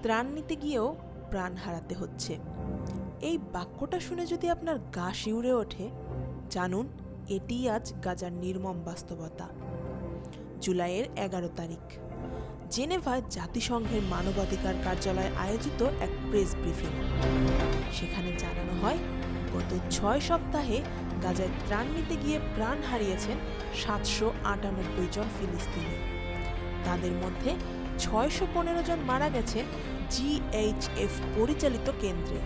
ত্রাণ নিতে গিয়েও প্রাণ হারাতে হচ্ছে। এই বাক্যটা শুনে যদি আপনার গা শিউরে ওঠে, জানুন এটিই আজ গাজার নির্মম বাস্তবতা। জুলাইয়ের 11 তারিখ জেনেভায় জাতিসংঘের মানবাধিকার কার্যালয়ে আয়োজিত এক প্রেস ব্রিফিং। সেখানে জানানো হয়, গত 6 সপ্তাহে গাজায় ত্রাণ নিতে গিয়ে প্রাণ হারিয়েছেন 798 জন ফিলিস্তিনি। তাদের মধ্যে 615 জন মারা গেছেন জিএইচএফ পরিচালিত কেন্দ্রে।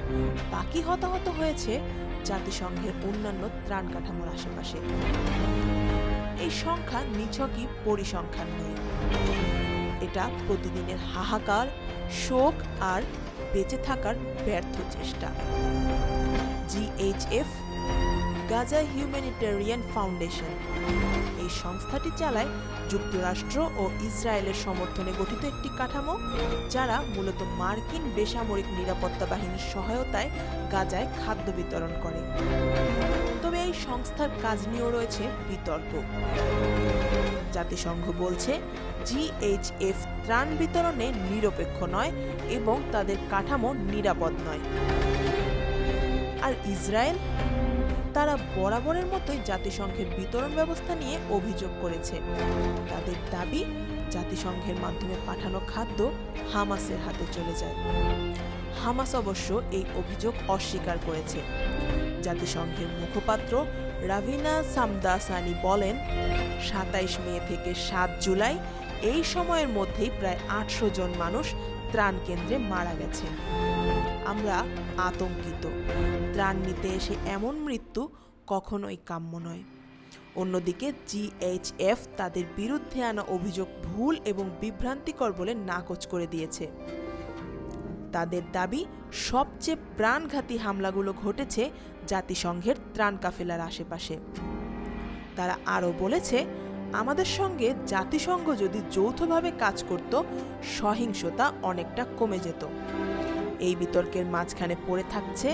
বাকি হতাহত হয়েছে জাতিসংঘের অন্যান্য ত্রাণ কাঠামোর আশেপাশে। এই সংখ্যা নিছকই পরিসংখ্যান নয়, এটা প্রতিদিনের হাহাকার, শোক আর বেঁচে থাকার ব্যর্থ চেষ্টা। জিএইচএফ গাজা হিউম্যানিটেরিয়ান ফাউন্ডেশন, এই সংস্থাটি চালায় যুক্তরাষ্ট্র ও ইসরায়েলের সমর্থনে গঠিত একটি কাঠামো, যারা মূলত মার্কিন বেসামরিক নিরাপত্তা বাহিনীর সহায়তায় গাজায় খাদ্য বিতরণ করে। তবে এই সংস্থার কাজ নিয়েও রয়েছে বিতর্ক। জাতিসংঘ বলছে জিএইচএফ ত্রাণ বিতরণে নিরপেক্ষ নয় এবং তাদের কাঠামো নিরাপদ নয়। আর ইসরায়েল, তারা বরাবরের মতোই জাতিসংঘের বিতরণ ব্যবস্থা নিয়ে অভিযোগ করেছে। তাদের দাবি, জাতিসংঘের মাধ্যমে পাঠানো খাদ্য হামাসের হাতে চলে যায়। হামাস অবশ্য এই অভিযোগ অস্বীকার করেছে। জাতিসংঘের মুখপাত্র রাভিনা সামদাসানি বলেন, 27 মে থেকে 7 জুলাই এই সময়ের মধ্যেই প্রায় 800 জন মানুষ ত্রাণ কেন্দ্রে মারা গেছেন। আমরা আতঙ্কিত। ত্রাণ নিতে এসে এমন মৃত্যু কখনোই কাম্য নয়। অন্যদিকে জিএইচএফ তাদের বিরুদ্ধে আনা অভিযোগ ভুল এবং বিভ্রান্তিকর বলে নাকচ করে দিয়েছে। তাদের দাবি, সবচেয়ে প্রাণঘাতী হামলাগুলো ঘটেছে জাতিসংঘের ত্রাণ কাফেলার আশেপাশে। তারা আরও বলেছে, আমাদের সঙ্গে জাতিসংঘ যদি যৌথভাবে কাজ করত, সহিংসতা অনেকটা কমে যেত। এই বিতর্কের মাঝখানে পড়ে থাকছে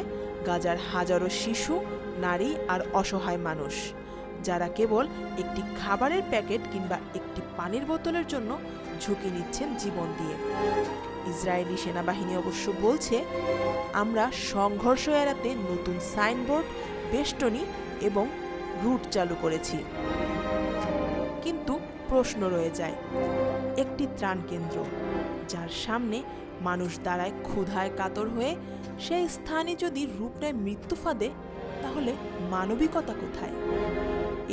গাজার হাজারো শিশু, নারী আর অসহায় মানুষ, যারা কেবল একটি খাবারের প্যাকেট কিংবা একটি পানির বোতলের জন্য ঝুঁকি নিচ্ছেন জীবন দিয়ে। ইসরায়েলি সেনাবাহিনী অবশ্য বলছে, আমরা সংঘর্ষ এড়াতে নতুন সাইনবোর্ড, বেষ্টনী এবং রুট চালু করেছি। কিন্তু প্রশ্ন রয়ে যায়, একটি ত্রাণ কেন্দ্র যার সামনে মানুষ দাঁড়ায় ক্ষুধায় কাতর হয়ে, সেই স্থানে যদি রূপ নেয় মৃত্যু ফাঁদে, তাহলে মানবিকতা কোথায়?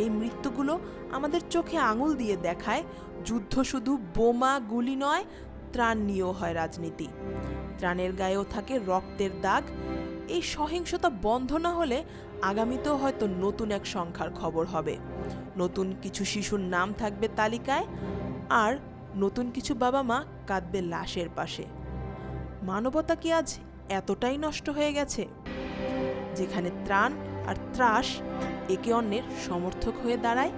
এই মৃত্যুগুলো আমাদের চোখে আঙুল দিয়ে দেখায়, যুদ্ধ শুধু বোমা গুলি নয়, ত্রাণ নিয়েও হয় রাজনীতি। ত্রাণের গায়েও থাকে রক্তের দাগ। এই সহিংসতা বন্ধ না হলে আগামীতেও হয়তো নতুন এক সংখ্যার খবর হবে। নতুন কিছু শিশুর নাম থাকবে তালিকায়, আর নতুন কিছু বাবা মা কাঁদবে লাশের পাশে। মানবতা কি আজ এতটাই নষ্ট হয়ে গেছে, যেখানে ত্রাণ আর ত্রাস একে অন্যের সমর্থক হয়ে দাঁড়ায়?